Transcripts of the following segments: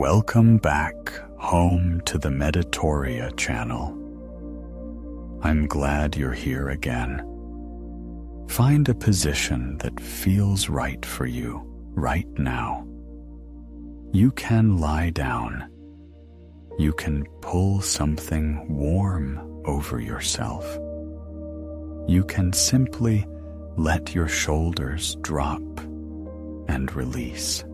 Welcome back home to the MEDITORIA channel. I'm glad you're here again. Find a position that feels right for you right now. You can lie down. You can pull something warm over yourself. You can simply let your shoulders drop and release.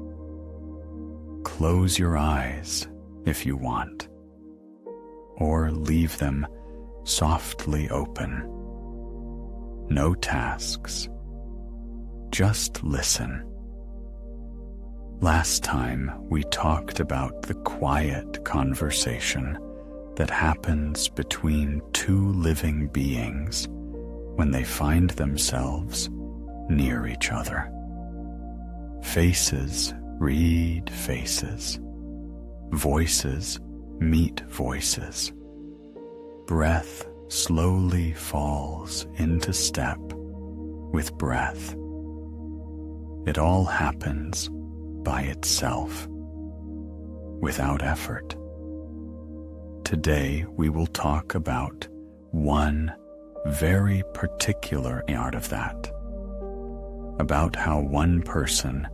Close your eyes if you want, or leave them softly open. No tasks, just listen. Last time we talked about the quiet conversation that happens between two living beings when they find themselves near each other. Faces read faces. Voices meet voices. Breath slowly falls into step with breath. It all happens by itself, without effort. Today we will talk about one very particular part of that, about how one person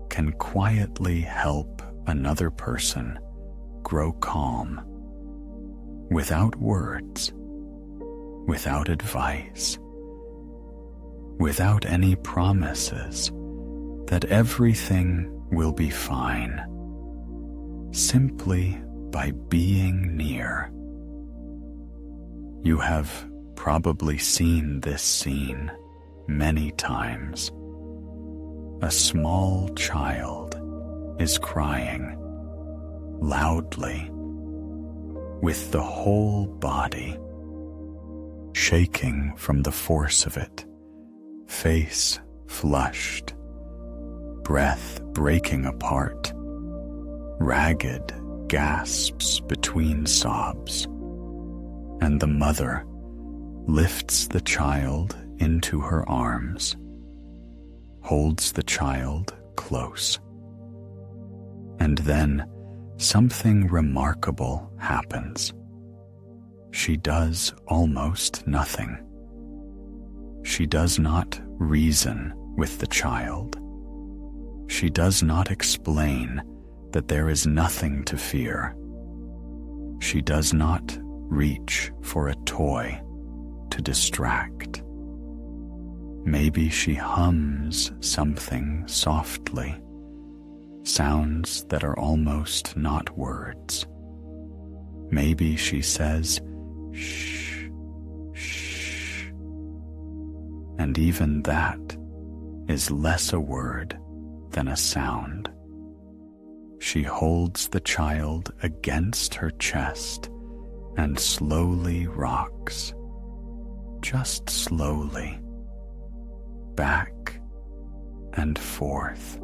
can quietly help another person grow calm, without words, without advice, without any promises that everything will be fine, simply by being near. You have probably seen this scene many times. A small child is crying loudly, with the whole body shaking from the force of it, face flushed, breath breaking apart, ragged gasps between sobs, and the mother lifts the child into her arms, holds the child close. And then something remarkable happens. She does almost nothing. She does not reason with the child. She does not explain that there is nothing to fear. She does not reach for a toy to distract. Maybe she hums something softly, sounds that are almost not words. Maybe she says, shh, shh. And even that is less a word than a sound. She holds the child against her chest and slowly rocks, just slowly, back and forth.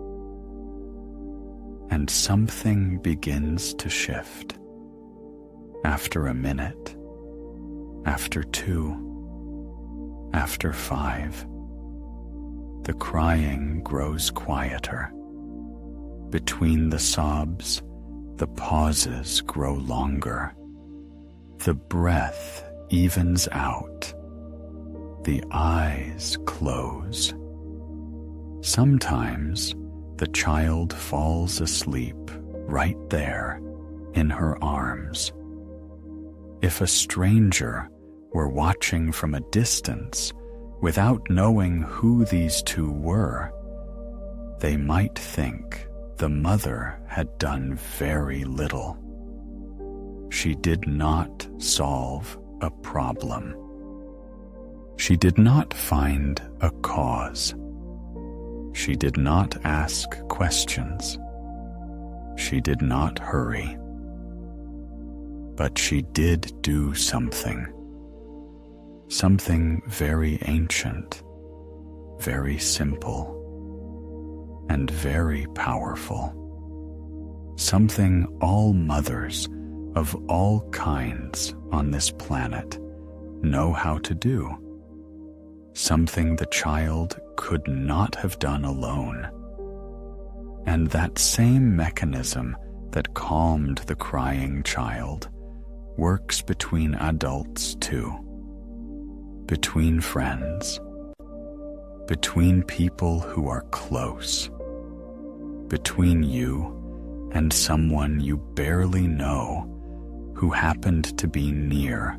And something begins to shift. After a minute, after 2, after 5, the crying grows quieter. Between the sobs, the pauses grow longer. The breath evens out. The eyes close. Sometimes the child falls asleep right there in her arms. If a stranger were watching from a distance without knowing who these two were, they might think the mother had done very little. She did not solve a problem. She did not find a cause. She did not ask questions. She did not hurry. But she did do something. Something very ancient, very simple, and very powerful. Something all mothers of all kinds on this planet know how to do. Something the child could not have done alone. And that same mechanism that calmed the crying child works between adults too, between friends, between people who are close, between you and someone you barely know who happened to be near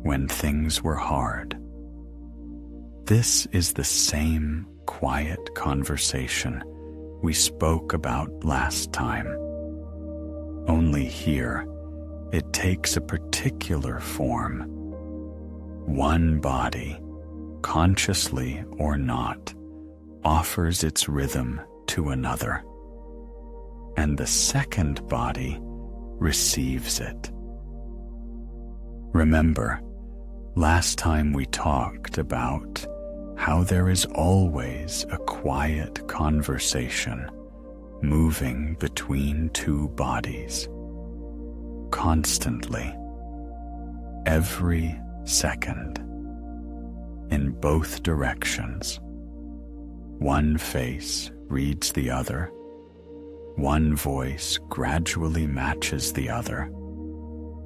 when things were hard. This is the same quiet conversation we spoke about last time. Only here, it takes a particular form. One body, consciously or not, offers its rhythm to another, and the second body receives it. Remember, last time we talked about how there is always a quiet conversation moving between two bodies, constantly, every second, in both directions. One face reads the other, one voice gradually matches the other,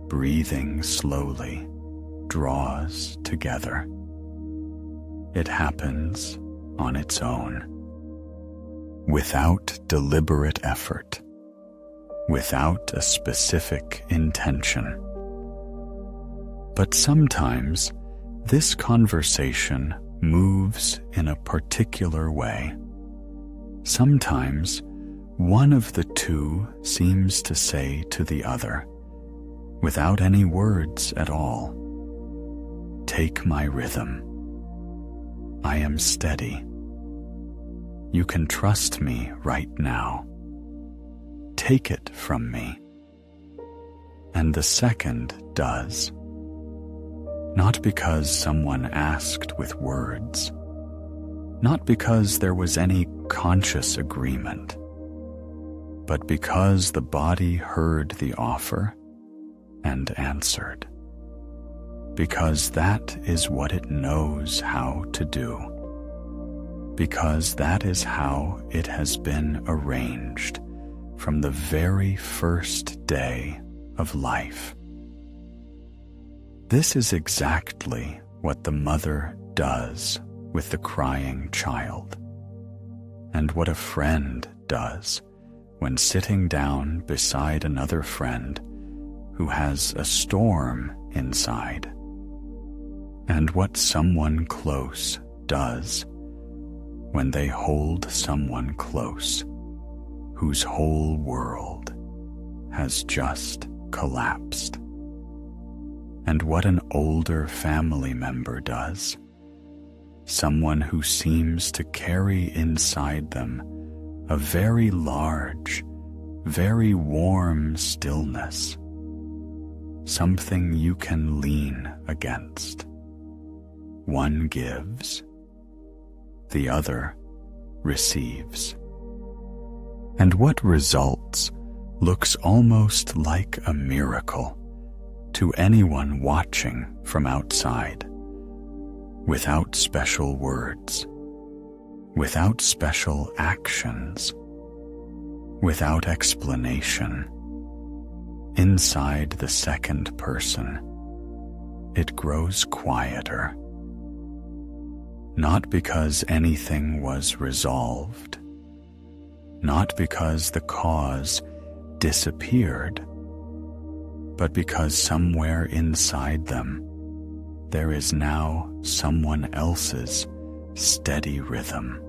breathing slowly draws together. It happens on its own, without deliberate effort, without a specific intention. But sometimes this conversation moves in a particular way. Sometimes one of the two seems to say to the other, without any words at all, "Take my rhythm. I am steady. You can trust me right now. Take it from me." And the second does. Not because someone asked with words, not because there was any conscious agreement, but because the body heard the offer and answered. Because that is what it knows how to do. Because that is how it has been arranged from the very first day of life. This is exactly what the mother does with the crying child, and what a friend does when sitting down beside another friend who has a storm inside, and what someone close does when they hold someone close whose whole world has just collapsed, and what an older family member does, someone who seems to carry inside them a very large, very warm stillness, something you can lean against. One gives, the other receives. And what results looks almost like a miracle to anyone watching from outside, without special words, without special actions, without explanation. Inside the second person, it grows quieter. Not because anything was resolved, not because the cause disappeared, but because somewhere inside them there is now someone else's steady rhythm,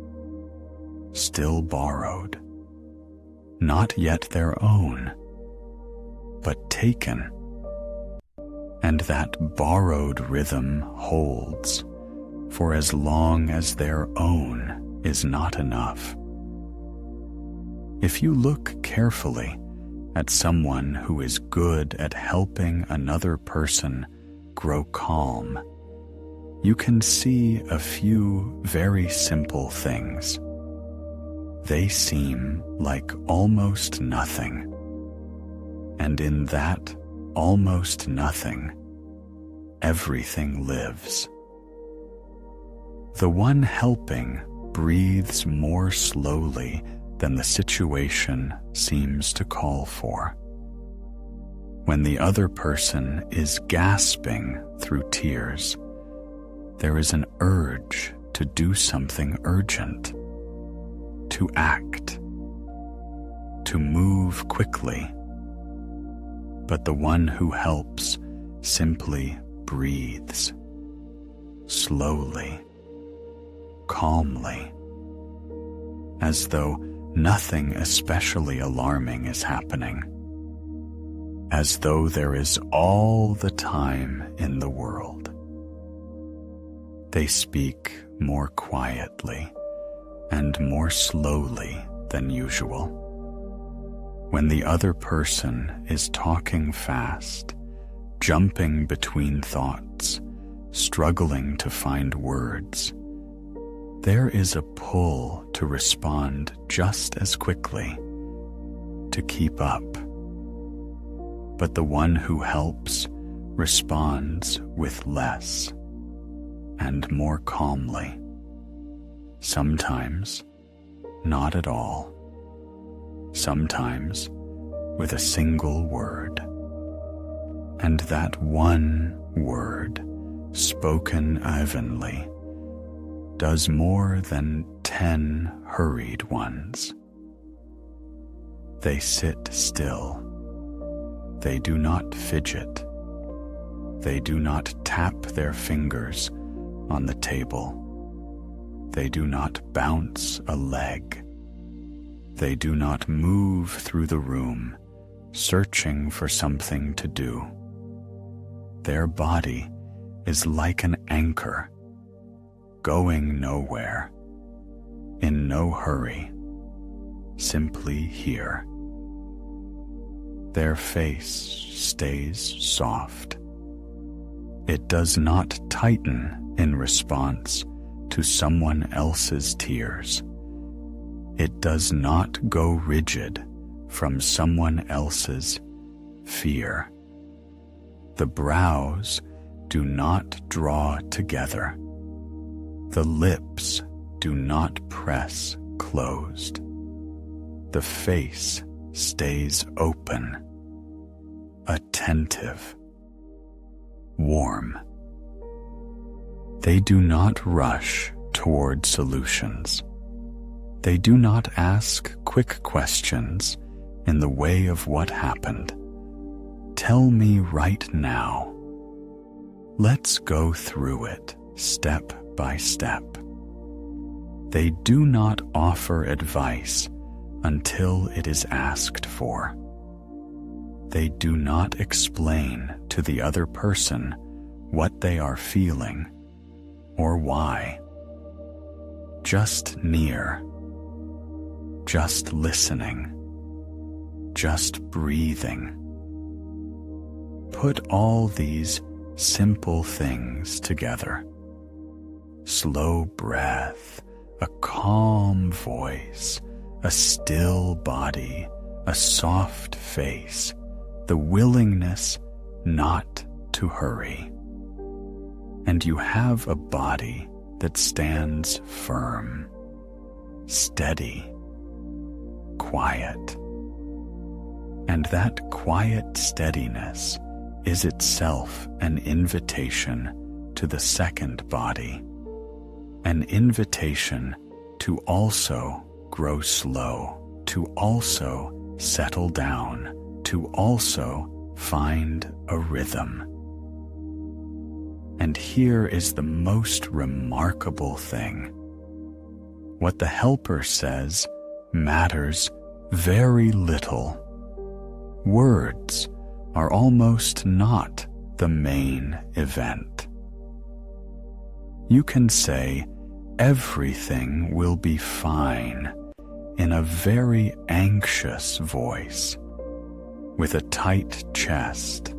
still borrowed, not yet their own, but taken. And that borrowed rhythm holds for as long as their own is not enough. If you look carefully at someone who is good at helping another person grow calm, you can see a few very simple things. They seem like almost nothing, and in that almost nothing, everything lives. The one helping breathes more slowly than the situation seems to call for. When the other person is gasping through tears, there is an urge to do something urgent, to act, to move quickly. But the one who helps simply breathes, slowly, calmly, as though nothing especially alarming is happening, as though there is all the time in the world. They speak more quietly and more slowly than usual. When the other person is talking fast, jumping between thoughts, struggling to find words, there is a pull to respond just as quickly, to keep up. But the one who helps responds with less and more calmly. Sometimes not at all. Sometimes with a single word. And that one word, spoken evenly, does more than 10 hurried ones. They sit still. They do not fidget. They do not tap their fingers on the table. They do not bounce a leg. They do not move through the room, searching for something to do. Their body is like an anchor, going nowhere, in no hurry, simply here. Their face stays soft. It does not tighten in response to someone else's tears. It does not go rigid from someone else's fear. The brows do not draw together. The lips do not press closed. The face stays open, attentive, warm. They do not rush toward solutions. They do not ask quick questions in the way of what happened. Tell me right now. Let's go through it step by step. They do not offer advice until it is asked for. They do not explain to the other person what they are feeling or why. Just near, just listening, just breathing. Put all these simple things together. Slow breath, a calm voice, a still body, a soft face, the willingness not to hurry. And you have a body that stands firm, steady, quiet. And that quiet steadiness is itself an invitation to the second body, an invitation to also grow slow, to also settle down, to also find a rhythm. And here is the most remarkable thing. What the helper says matters very little. Words are almost not the main event. You can say, everything will be fine, in a very anxious voice, with a tight chest,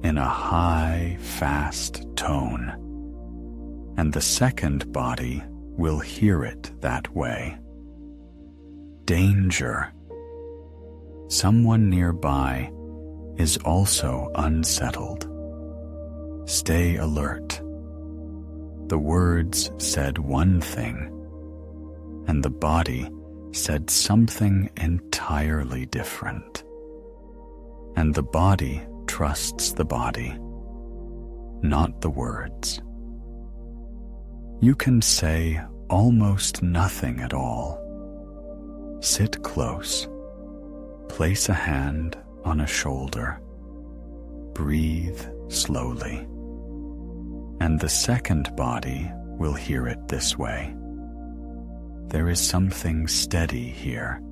in a high, fast tone, and the second body will hear it that way. Danger. Someone nearby is also unsettled. Stay alert. The words said one thing, and the body said something entirely different. And the body trusts the body, not the words. You can say almost nothing at all. Sit close, place a hand on a shoulder, breathe slowly, and the second body will hear it this way. There is something steady here.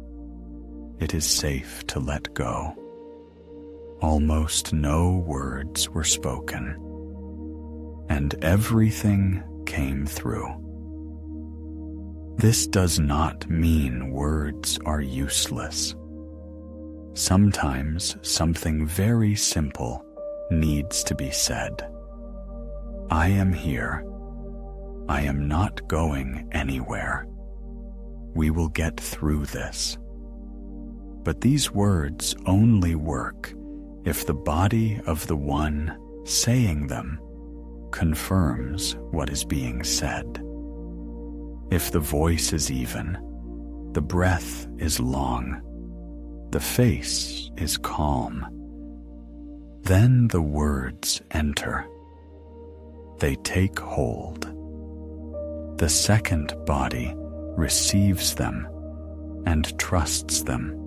It is safe to let go. Almost no words were spoken, and everything came through. This does not mean words are useless. Sometimes something very simple needs to be said. I am here. I am not going anywhere. We will get through this. But these words only work if the body of the one saying them confirms what is being said. If the voice is even, the breath is long, the face is calm, then the words enter. They take hold. The second body receives them and trusts them.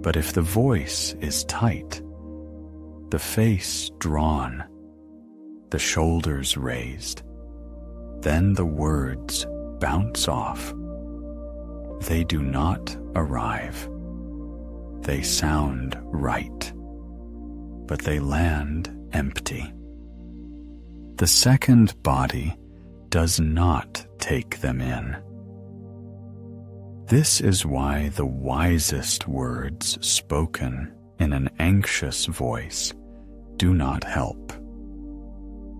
But if the voice is tight, the face drawn, the shoulders raised, then the words bounce off. They do not arrive. They sound right, but they land empty. The second body does not take them in. This is why the wisest words spoken in an anxious voice do not help.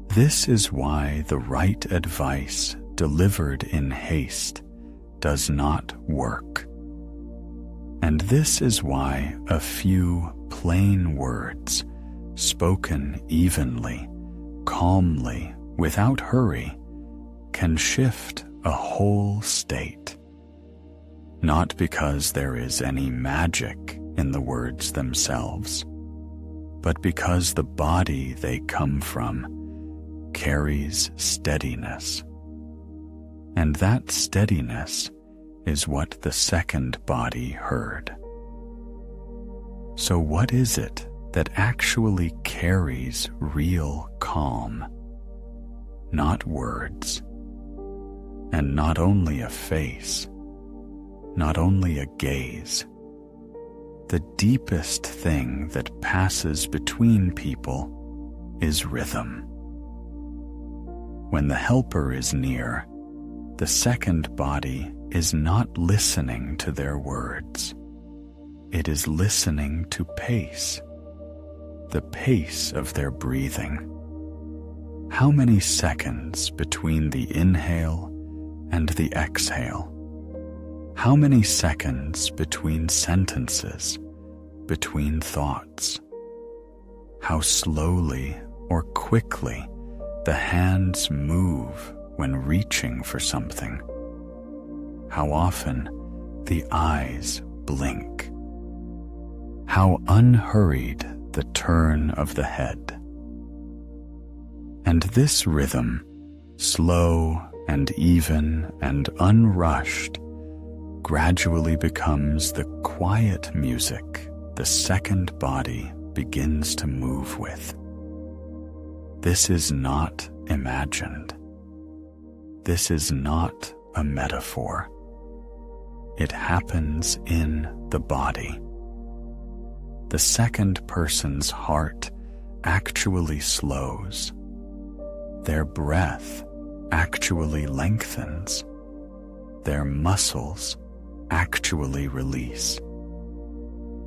This is why the right advice delivered in haste does not work. And this is why a few plain words, spoken evenly, calmly, without hurry, can shift a whole state. Not because there is any magic in the words themselves, but because the body they come from carries steadiness. And that steadiness is what the second body heard. So what is it that actually carries real calm? Not words, and not only a face, not only a gaze. The deepest thing that passes between people is rhythm. When the helper is near, the second body is not listening to their words. It is listening to pace, the pace of their breathing. How many seconds between the inhale and the exhale? How many seconds between sentences, between thoughts? How slowly or quickly the hands move when reaching for something? How often the eyes blink? How unhurried the turn of the head? And this rhythm, slow and even and unrushed, gradually becomes the quiet music the second body begins to move with. This is not imagined. This is not a metaphor. It happens in the body. The second person's heart actually slows. Their breath actually lengthens. Their muscles actually release.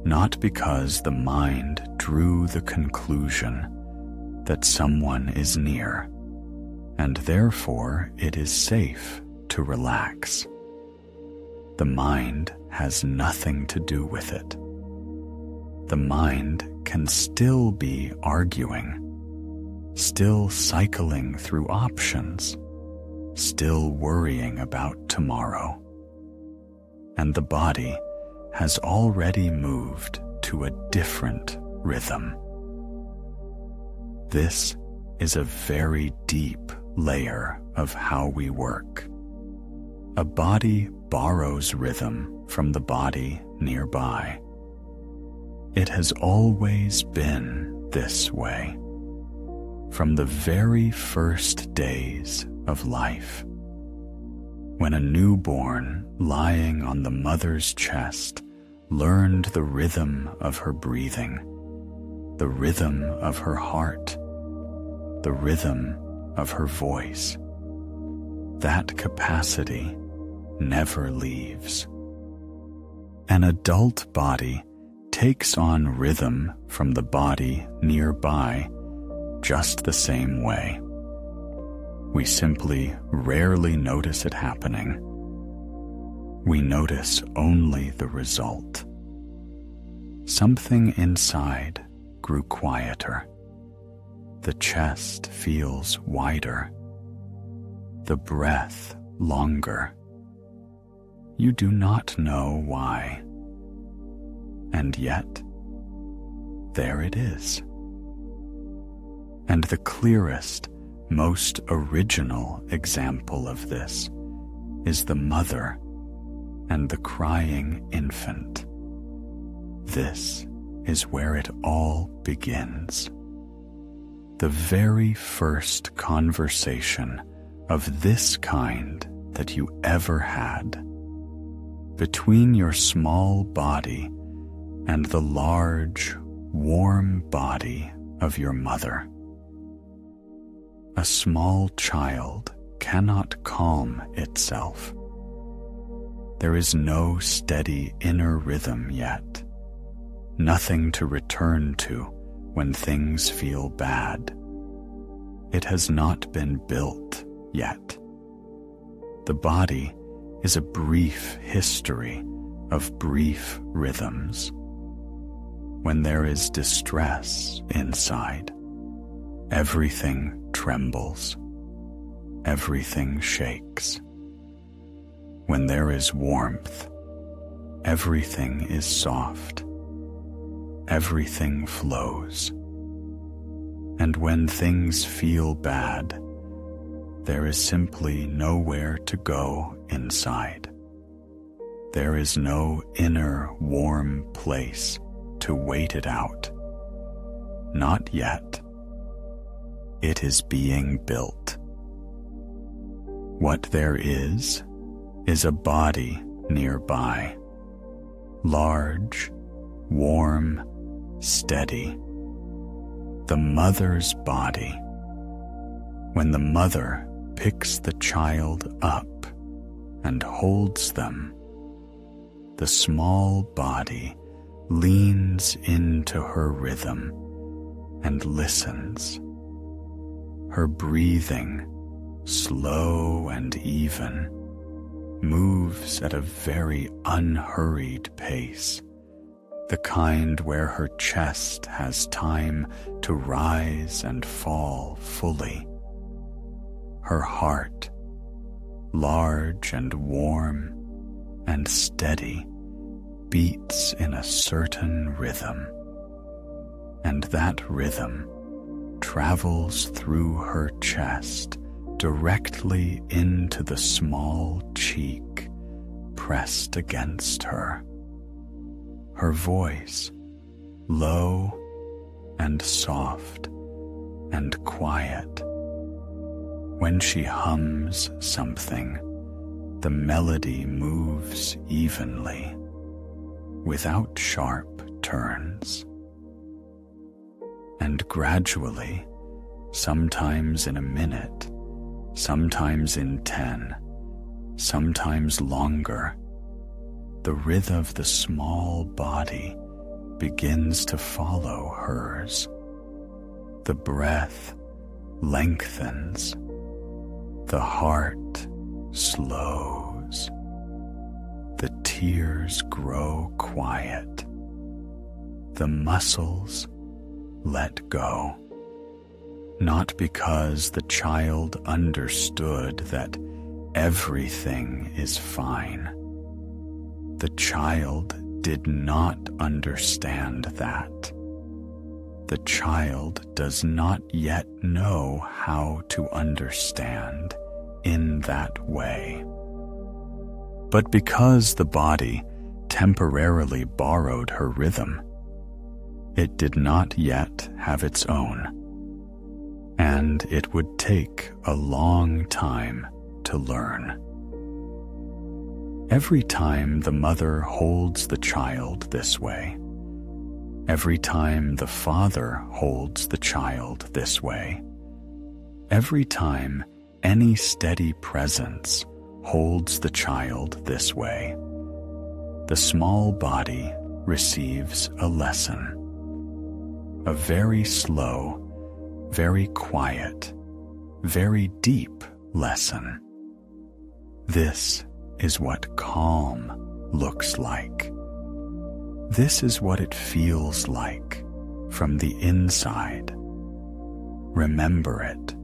Not because the mind drew the conclusion that someone is near, and therefore it is safe to relax. The mind has nothing to do with it. The mind can still be arguing, still cycling through options, still worrying about tomorrow. and the body has already moved to a different rhythm. This is a very deep layer of how we work. A body borrows rhythm from the body nearby. It has always been this way, from the very first days of life. When a newborn lying on the mother's chest learned the rhythm of her breathing, the rhythm of her heart, the rhythm of her voice, that capacity never leaves. An adult body takes on rhythm from the body nearby just the same way. We simply rarely notice it happening. We notice only the result. Something inside grew quieter. The chest feels wider. The breath longer. You do not know why. And yet, there it is. And the clearest, most original example of this is the mother and the crying infant. This is where it all begins. The very first conversation of this kind that you ever had, between your small body and the large, warm body of your mother. A small child cannot calm itself. There is no steady inner rhythm yet, nothing to return to when things feel bad. It has not been built yet. The body is a brief history of brief rhythms. When there is distress inside, everything trembles, everything shakes. When there is warmth, everything is soft, everything flows. And when things feel bad, there is simply nowhere to go inside. There is no inner warm place to wait it out. Not yet. It is being built. What there is a body nearby, large, warm, steady. The mother's body. When the mother picks the child up and holds them, the small body leans into her rhythm and listens. Her breathing, slow and even, moves at a very unhurried pace, the kind where her chest has time to rise and fall fully. Her heart, large and warm and steady, beats in a certain rhythm, and that rhythm travels through her chest directly into the small cheek pressed against her. Her voice, low and soft and quiet. When she hums something, the melody moves evenly, without sharp turns. And gradually, sometimes in a minute, sometimes in 10, sometimes longer, the rhythm of the small body begins to follow hers. The breath lengthens. The heart slows. The tears grow quiet. The muscles let go. Not because the child understood that everything is fine, The child did not understand that. The child does not yet know how to understand in that way. But because the body temporarily borrowed her rhythm, it did not yet have its own, and it would take a long time to learn. Every time the mother holds the child this way, every time the father holds the child this way, every time any steady presence holds the child this way, the small body receives a lesson, a very slow, very quiet, very deep lesson. This is what calm looks like. This is what it feels like from the inside. Remember it.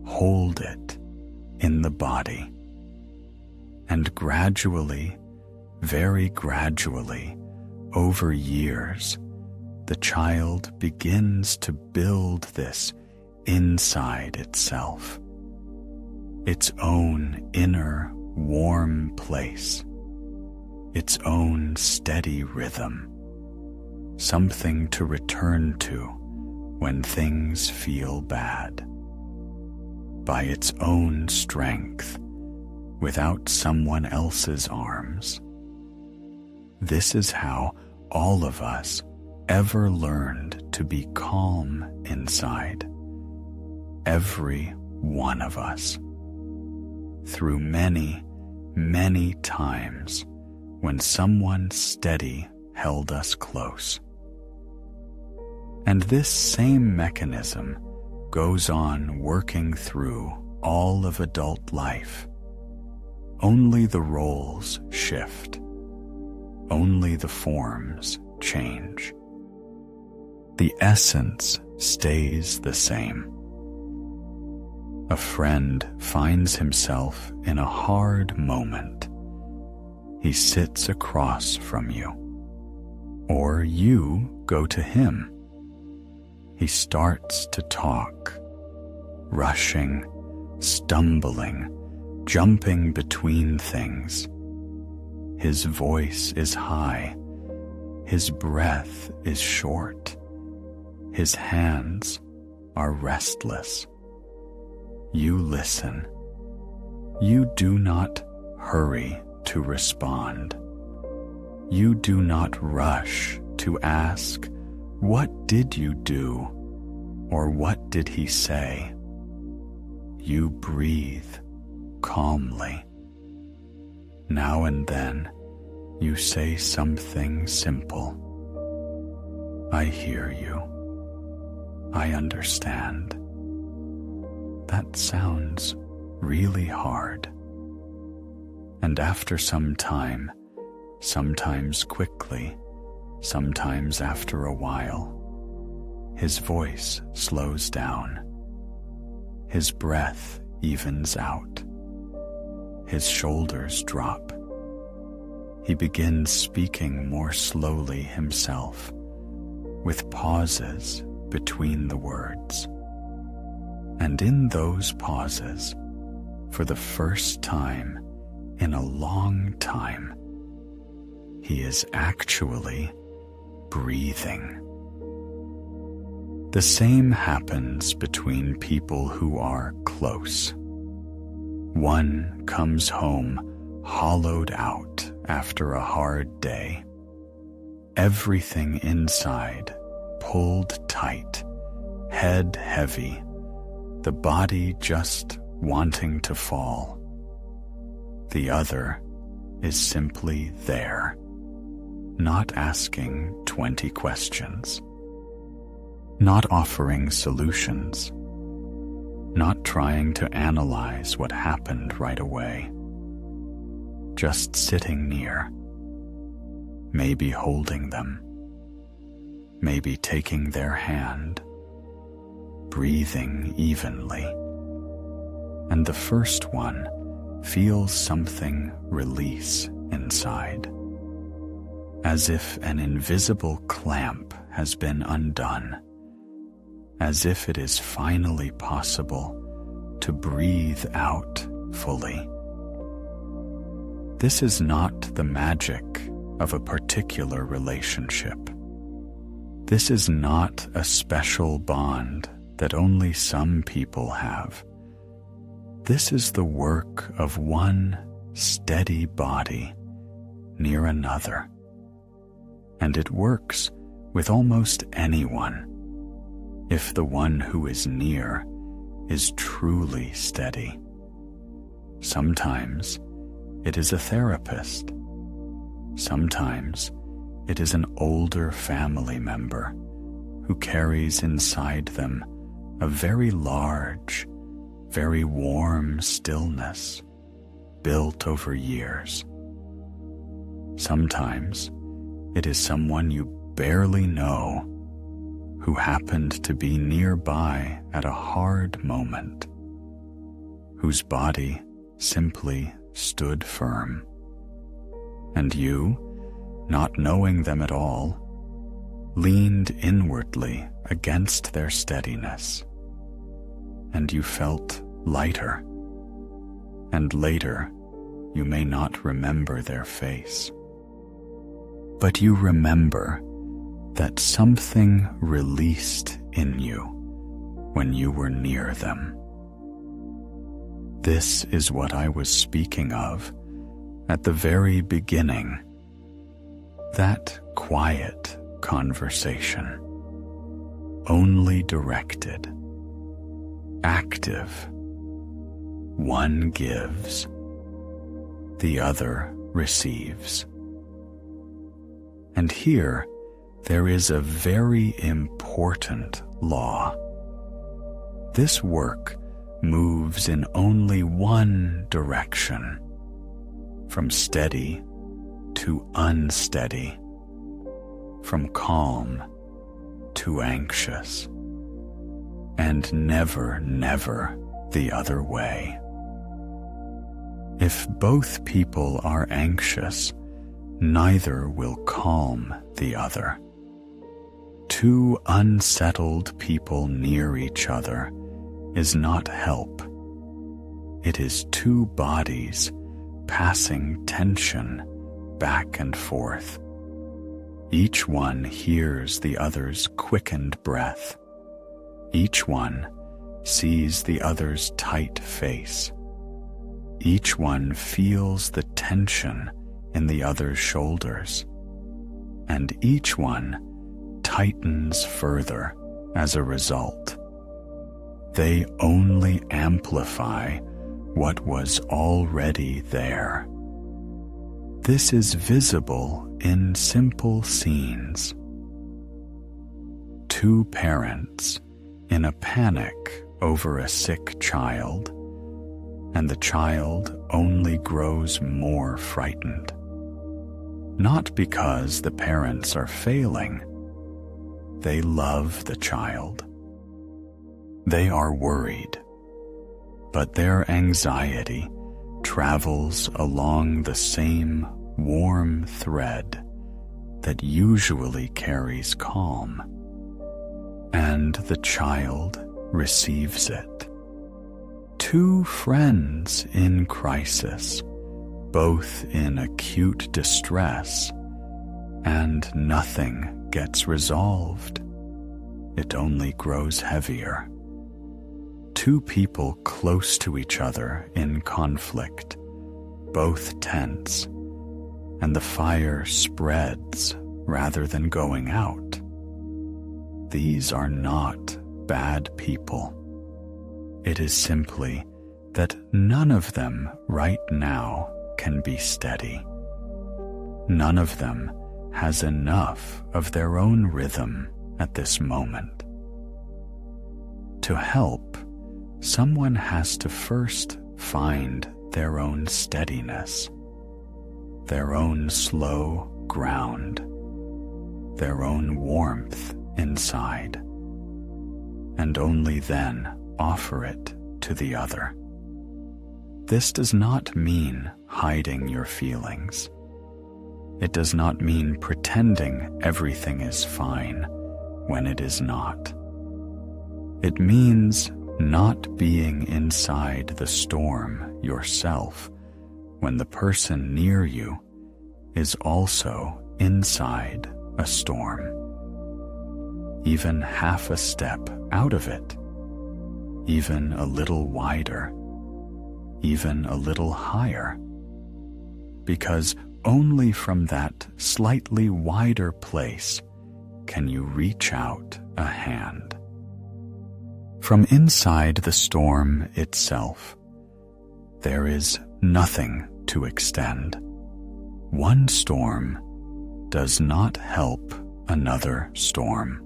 Hold it in the body. And gradually, very gradually, over years, the child begins to build this inside itself, its own inner warm place, its own steady rhythm, something to return to when things feel bad, by its own strength, without someone else's arms. This is how all of us ever learned to be calm inside, every one of us, through many, many times when someone steady held us close. And this same mechanism goes on working through all of adult life. Only the roles shift. Only the forms change. The essence stays the same. A friend finds himself in a hard moment. He sits across from you, or you go to him. He starts to talk, rushing, stumbling, jumping between things. His voice is high, his breath is short, his hands are restless. You listen. You do not hurry to respond. You do not rush to ask, "What did you do?" or "What did he say?" You breathe calmly. Now and then, you say something simple. "I hear you. I understand." That sounds really hard. And after some time, sometimes quickly, sometimes after a while, his voice slows down. His breath evens out. His shoulders drop. He begins speaking more slowly himself, with pauses between the words. And in those pauses, for the first time in a long time, he is actually breathing. The same happens between people who are close. One comes home hollowed out after a hard day. Everything inside pulled tight, head heavy, the body just wanting to fall. The other is simply there, not asking 20 questions, not offering solutions, not trying to analyze what happened right away, just sitting near, maybe holding them, maybe taking their hand, breathing evenly. And the first one feels something release inside, as if an invisible clamp has been undone, as if it is finally possible to breathe out fully. This is not the magic of a particular relationship. This is not a special bond that only some people have. This is the work of one steady body near another, and it works with almost anyone if the one who is near is truly steady. Sometimes it is a therapist. Sometimes it is an older family member who carries inside them a very large, very warm stillness built over years. Sometimes it is someone you barely know who happened to be nearby at a hard moment, whose body simply stood firm, and you, not knowing them at all, leaned inwardly against their steadiness, and you felt lighter, and later you may not remember their face, but you remember that something released in you when you were near them. This is what I was speaking of at the very beginning, that quiet conversation, only directed, active. One gives, the other receives. And here there is a very important law. This work moves in only one direction, from steady to unsteady, from calm to anxious, and never, never the other way. If both people are anxious, neither will calm the other. Two unsettled people near each other is not help. It is two bodies passing tension back and forth. Each one hears the other's quickened breath. Each one sees the other's tight face. Each one feels the tension in the other's shoulders, and each one tightens further as a result. They only amplify what was already there. This is visible in simple scenes. Two parents in a panic over a sick child, and the child only grows more frightened. Not because the parents are failing. They love the child. They are worried, but their anxiety travels along the same warm thread that usually carries calm, and the child receives it. Two friends in crisis, both in acute distress, and nothing gets resolved. It only grows heavier. Two people close to each other in conflict, both tense, and the fire spreads rather than going out. These are not bad people. It is simply that none of them right now can be steady. None of them has enough of their own rhythm at this moment. To help, someone has to first find their own steadiness, their own slow ground, their own warmth inside, and only then offer it to the other. This does not mean hiding your feelings. It does not mean pretending everything is fine when it is not. It means not being inside the storm yourself when the person near you is also inside a storm. Even half a step out of it, even a little wider, even a little higher, because only from that slightly wider place can you reach out a hand. From inside the storm itself, there is nothing to extend. One storm does not help another storm.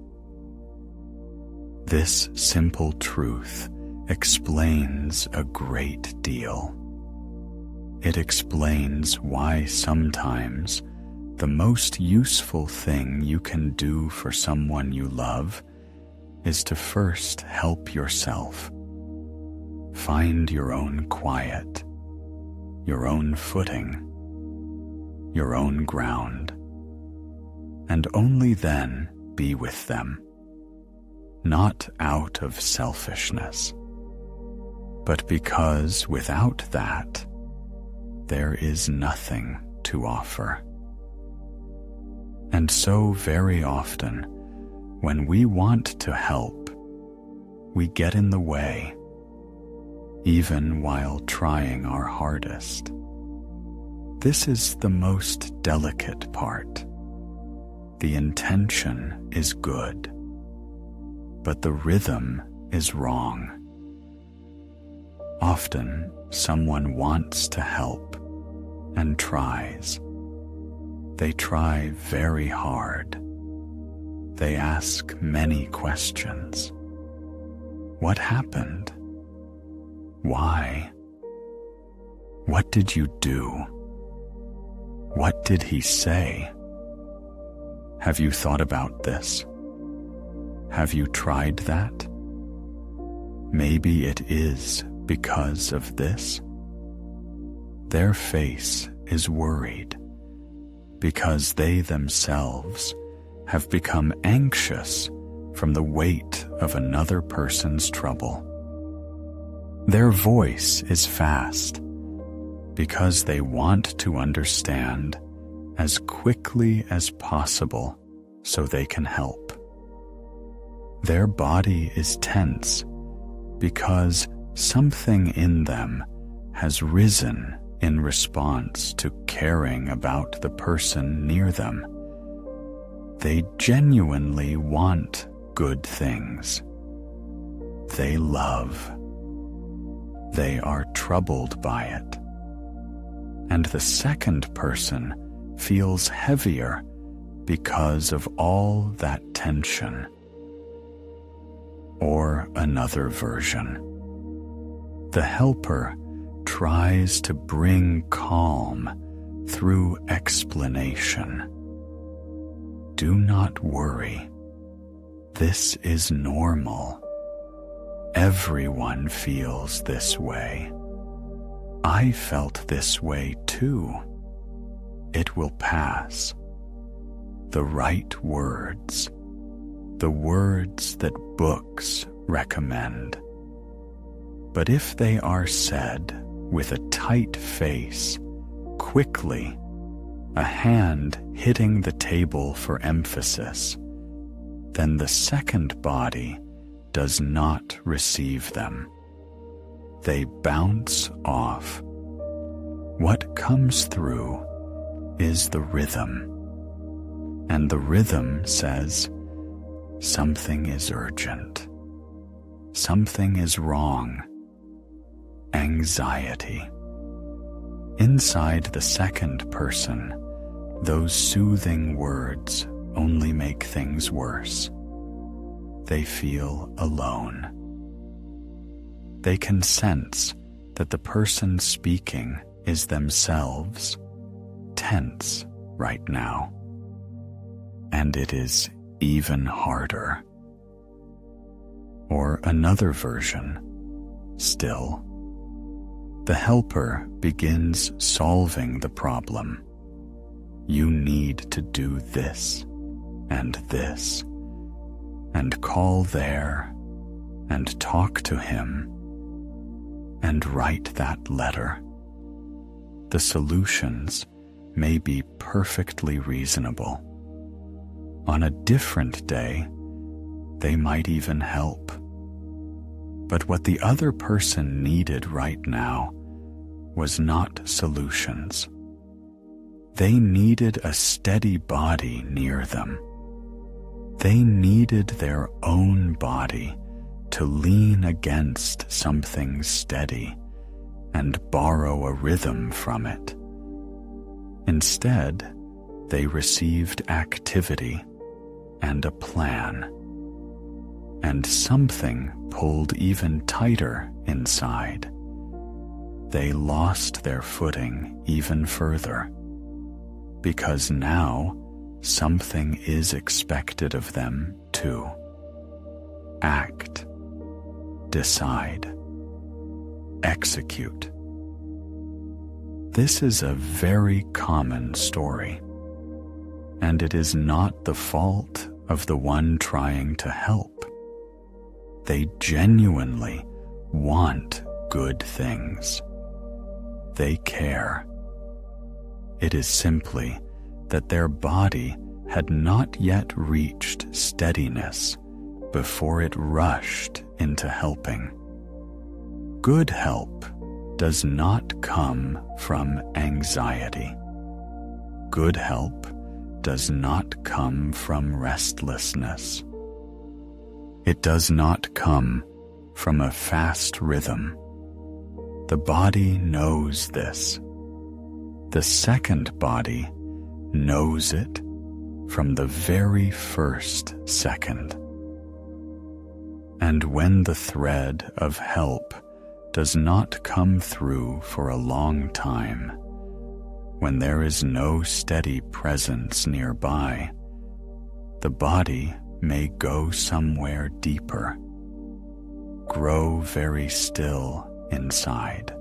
This simple truth explains a great deal. It explains why sometimes the most useful thing you can do for someone you love is to first help yourself. Find your own quiet, your own footing, your own ground, and only then be with them, not out of selfishness, but because without that, there is nothing to offer. And so very often, when we want to help, we get in the way, even while trying our hardest. This is the most delicate part. The intention is good, but the rhythm is wrong. Often, someone wants to help and tries. They try very hard. They ask many questions. What happened? Why? What did you do? What did he say? Have you thought about this? Have you tried that? Maybe it is because of this. Their face is worried because they themselves have become anxious from the weight of another person's trouble. Their voice is fast because they want to understand as quickly as possible so they can help. Their body is tense because something in them has risen in response to caring about the person near them. They genuinely want good things. They love. They are troubled by it. And the second person feels heavier because of all that tension. Or another version. The helper tries to bring calm through explanation. Do not worry. This is normal. Everyone feels this way. I felt this way too. It will pass. The right words, the words that books recommend. But if they are said with a tight face, quickly, a hand hitting the table for emphasis, then the second body does not receive them. They bounce off. What comes through is the rhythm, and the rhythm says, something is urgent. Something is wrong. Anxiety. Inside the second person, those soothing words only make things worse. They feel alone. They can sense that the person speaking is themselves tense right now. And it is even harder. Or another version, still. The helper begins solving the problem. you need to do this, and call there, and talk to him, and write that letter. The solutions may be perfectly reasonable. On a different day, they might even help. But what the other person needed right now was not solutions. They needed a steady body near them. They needed their own body to lean against something steady and borrow a rhythm from it. Instead, they received activity and a plan, and something pulled even tighter inside. They lost their footing even further, because now something is expected of them to act, decide, execute. This is a very common story, and it is not the fault of the one trying to help. They genuinely want good things. They care. It is simply that their body had not yet reached steadiness before it rushed into helping. Good help does not come from anxiety. Good help does not come from restlessness. It does not come from a fast rhythm. The body knows this. The second body knows it from the very first second. And when the thread of help does not come through for a long time, when there is no steady presence nearby, the body may go somewhere deeper, grow very still inside,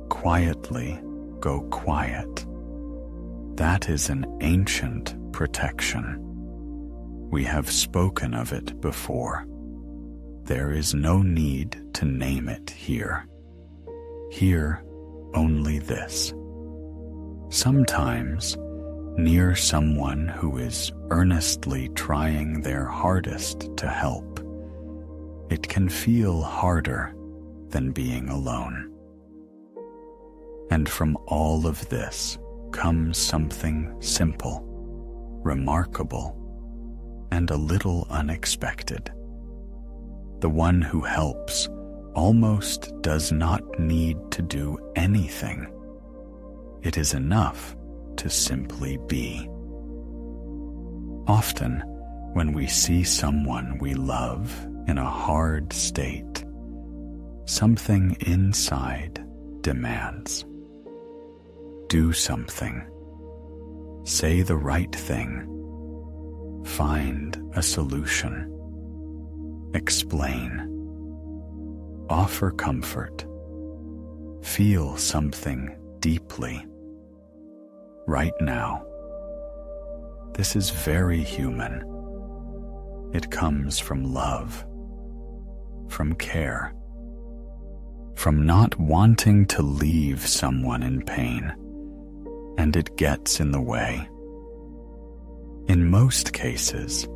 quietly go quiet. That is an ancient protection. We have spoken of it before. There is no need to name it here. Here, only this. Sometimes, near someone who is earnestly trying their hardest to help, it can feel harder than being alone. And from all of this comes something simple, remarkable, and a little unexpected. The one who helps almost does not need to do anything. It is enough to simply be. Often, when we see someone we love in a hard state, something inside demands. Do something. Say the right thing. Find a solution. Explain. Offer comfort. Feel something deeply. Right now. This is very human. It comes from love, from care, from not wanting to leave someone in pain, and it gets in the way. In most cases,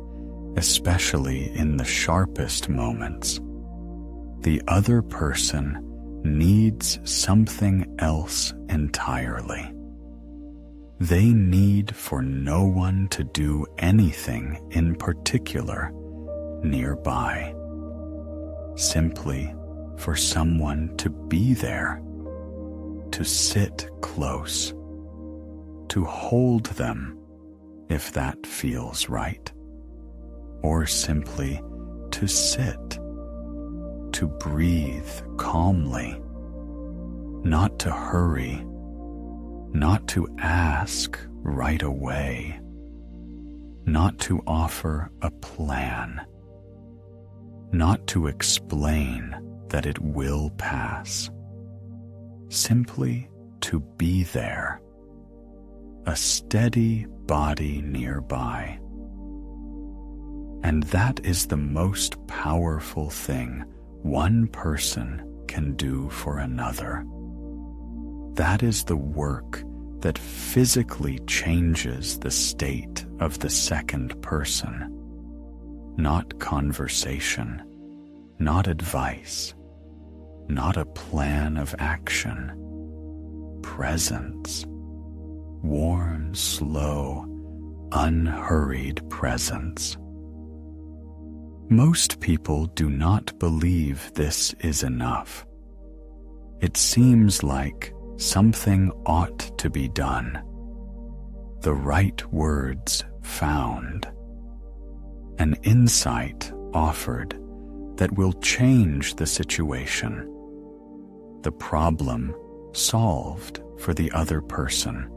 especially in the sharpest moments, the other person needs something else entirely. They need for no one to do anything in particular nearby, simply for someone to be there, to sit close, to hold them if that feels right, or simply to sit, to breathe calmly, not to hurry, not to ask right away, not to offer a plan, not to explain that it will pass, simply to be there, a steady body nearby. And that is the most powerful thing one person can do for another. That is the work that physically changes the state of the second person. Not conversation, not advice, not a plan of action. Presence. Warm, slow, unhurried presence. Most people do not believe this is enough. It seems like something ought to be done. The right words found. An insight offered that will change the situation. The problem solved for the other person.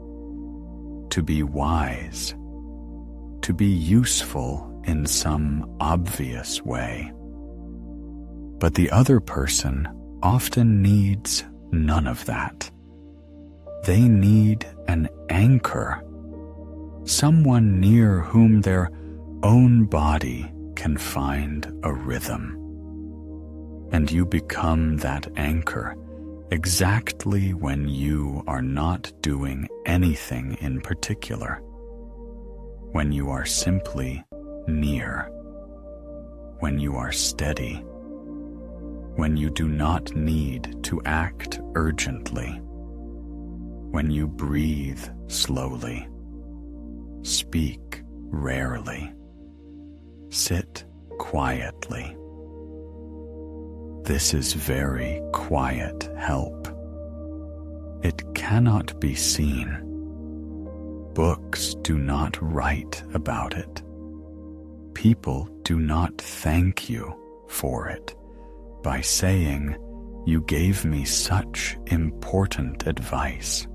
To be wise. To be useful in some obvious way. But the other person often needs none of that. They need an anchor, someone near whom their own body can find a rhythm. And you become that anchor exactly when you are not doing anything in particular, when you are simply near, when you are steady, when you do not need to act urgently, when you breathe slowly, speak rarely, sit quietly. This is very quiet help. It cannot be seen. Books do not write about it. People do not thank you for it by saying, "You gave me such important advice."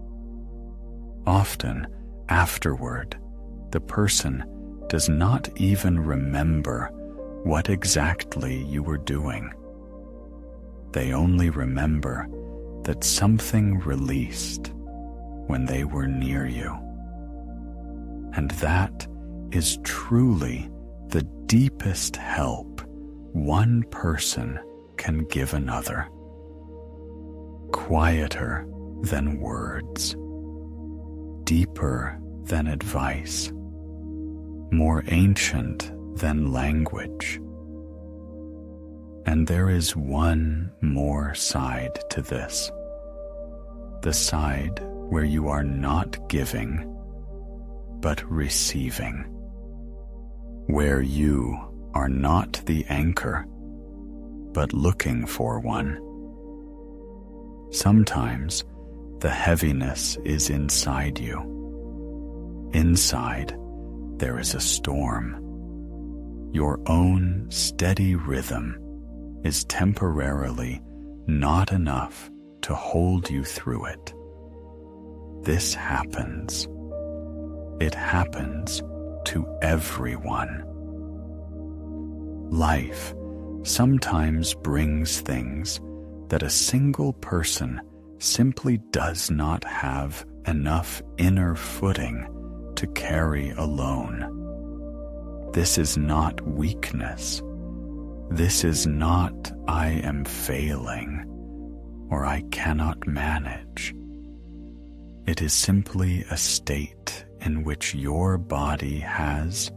Often, afterward, the person does not even remember what exactly you were doing. They only remember that something released when they were near you. And that is truly the deepest help one person can give another. Quieter than words, deeper than advice, more ancient than language. And there is one more side to this. The side where you are not giving, but receiving. Where you are not the anchor, but looking for one. Sometimes the heaviness is inside you. Inside, there is a storm. Your own steady rhythm is temporarily not enough to hold you through it. This happens. It happens to everyone. Life sometimes brings things that a single person simply does not have enough inner footing to carry alone. This is not weakness. This is not "I am failing" or "I cannot manage." It is simply a state in which your body has,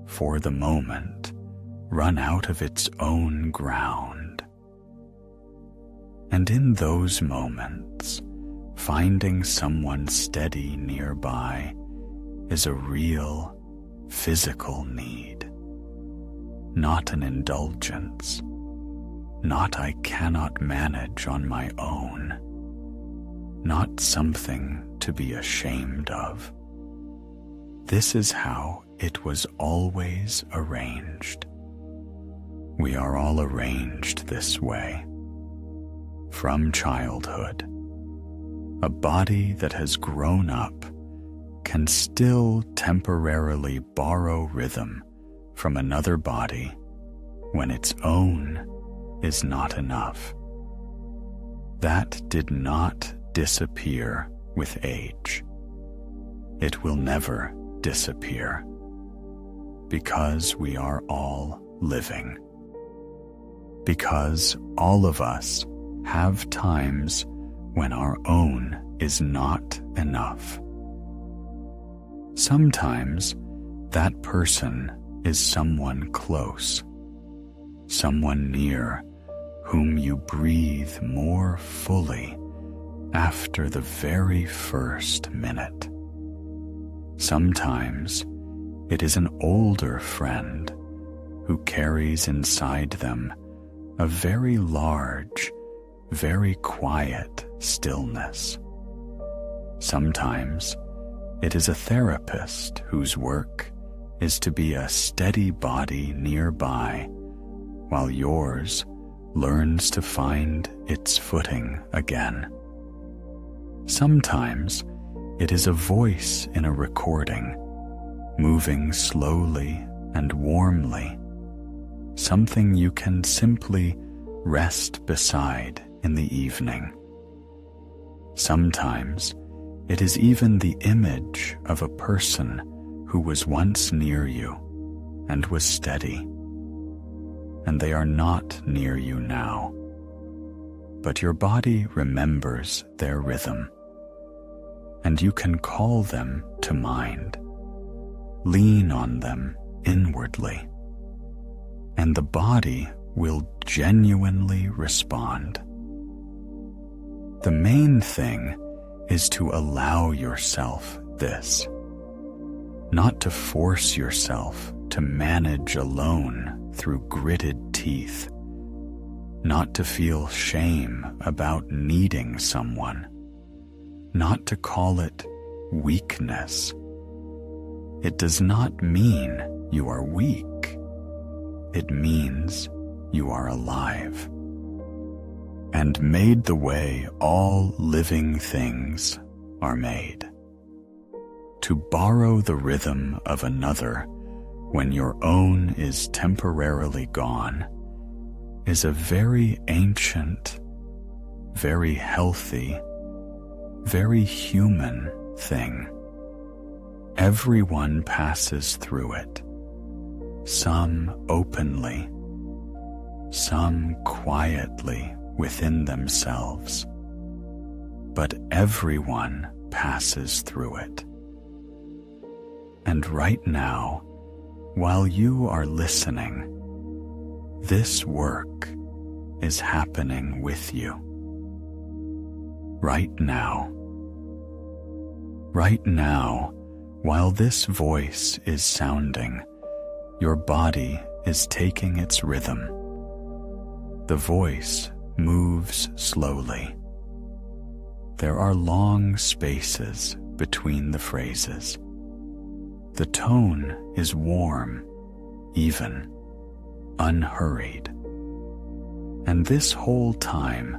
for the moment, run out of its own ground. And in those moments, finding someone steady nearby is a real physical need. Not an indulgence, not "I cannot manage on my own," not something to be ashamed of. This is how it was always arranged. We are all arranged this way. From childhood, a body that has grown up can still temporarily borrow rhythm from another body when its own is not enough. That did not disappear with age. it will never disappear, because we are all living. Because all of us have times when our own is not enough. Sometimes that person is someone close, someone near whom you breathe more fully after the very first minute. Sometimes it is an older friend who carries inside them a very large, very quiet stillness. Sometimes it is a therapist whose work is to be a steady body nearby while yours learns to find its footing again. Sometimes it is a voice in a recording, moving slowly and warmly, something you can simply rest beside in the evening. Sometimes it is even the image of a person who was once near you and was steady, and they are not near you now, but your body remembers their rhythm, and you can call them to mind, lean on them inwardly, and the body will genuinely respond. The main thing is to allow yourself this, not to force yourself to manage alone through gritted teeth, not to feel shame about needing someone, not to call it weakness. It does not mean you are weak. It means you are alive and made the way all living things are made. To borrow the rhythm of another when your own is temporarily gone is a very ancient, very healthy, very human thing. Everyone passes through it, some openly, some quietly within themselves, but everyone passes through it. And right now, while you are listening, this work is happening with you. Right now. Right now, while this voice is sounding, your body is taking its rhythm. The voice moves slowly. There are long spaces between the phrases. The tone is warm, even, unhurried. And this whole time,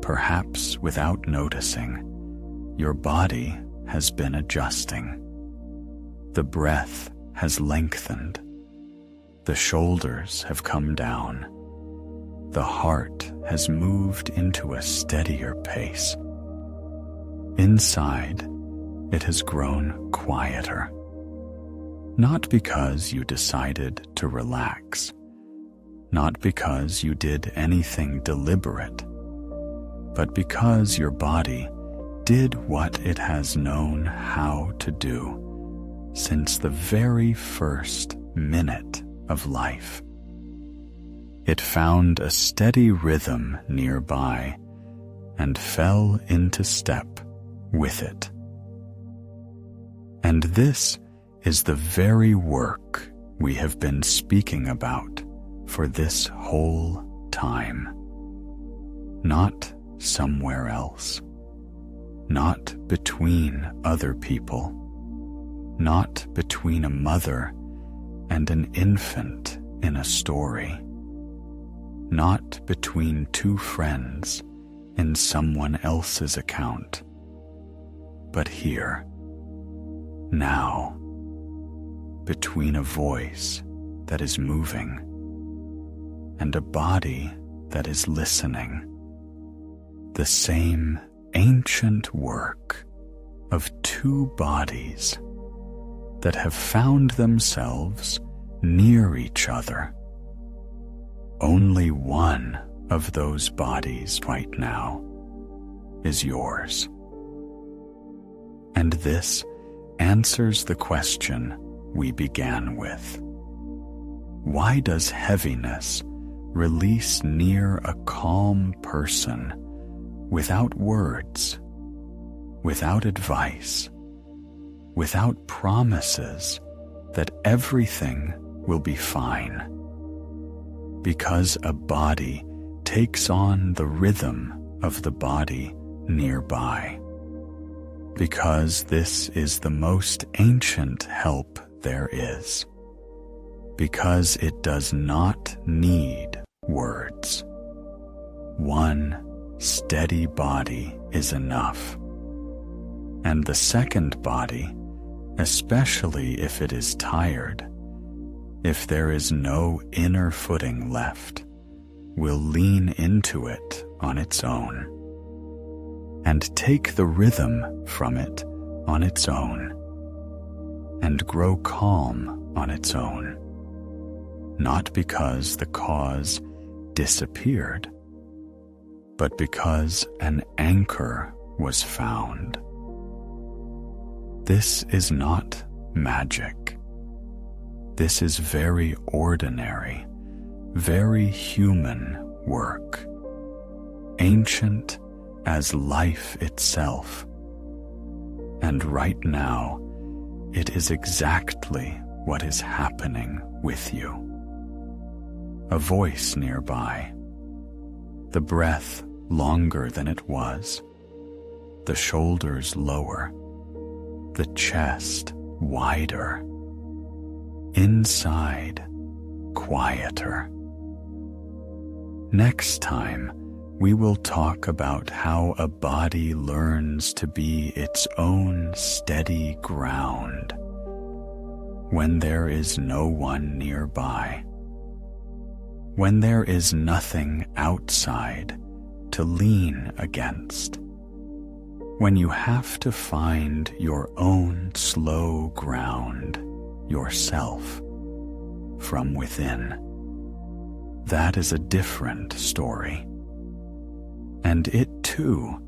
perhaps without noticing, your body has been adjusting. The breath has lengthened. The shoulders have come down. The heart has moved into a steadier pace. Inside, it has grown quieter. Not because you decided to relax, not because you did anything deliberate, but because your body did what it has known how to do since the very first minute of life. It found a steady rhythm nearby and fell into step with it. And this is the very work we have been speaking about for this whole time. Not somewhere else. Not between other people. Not between a mother and an infant in a story. Not between two friends in someone else's account. But here, now, between a voice that is moving and a body that is listening, the same ancient work of two bodies that have found themselves near each other. Only one of those bodies right now is yours. And this answers the question we began with. Why does heaviness release near a calm person without words, without advice, without promises that everything will be fine? Because a body takes on the rhythm of the body nearby. Because this is the most ancient help there is. Because it does not need words. One steady body is enough. And the second body, especially if it is tired, if there is no inner footing left, will lean into it on its own and take the rhythm from it on its own and grow calm on its own, not because the cause disappeared, but because an anchor was found. This is not magic. This is very ordinary, very human work, ancient as life itself. And right now, it is exactly what is happening with you. A voice nearby, the breath longer than it was, the shoulders lower, the chest wider, inside quieter. Next time, we will talk about how a body learns to be its own steady ground when there is no one nearby, when there is nothing outside to lean against, when you have to find your own slow ground yourself from within. That is a different story. And it too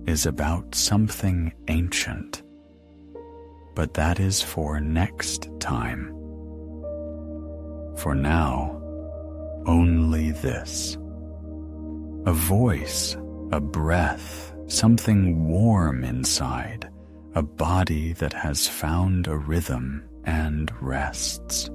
is about something ancient. But that is for next time. For now, only this. A voice, a breath, something warm inside, a body that has found a rhythm and rests.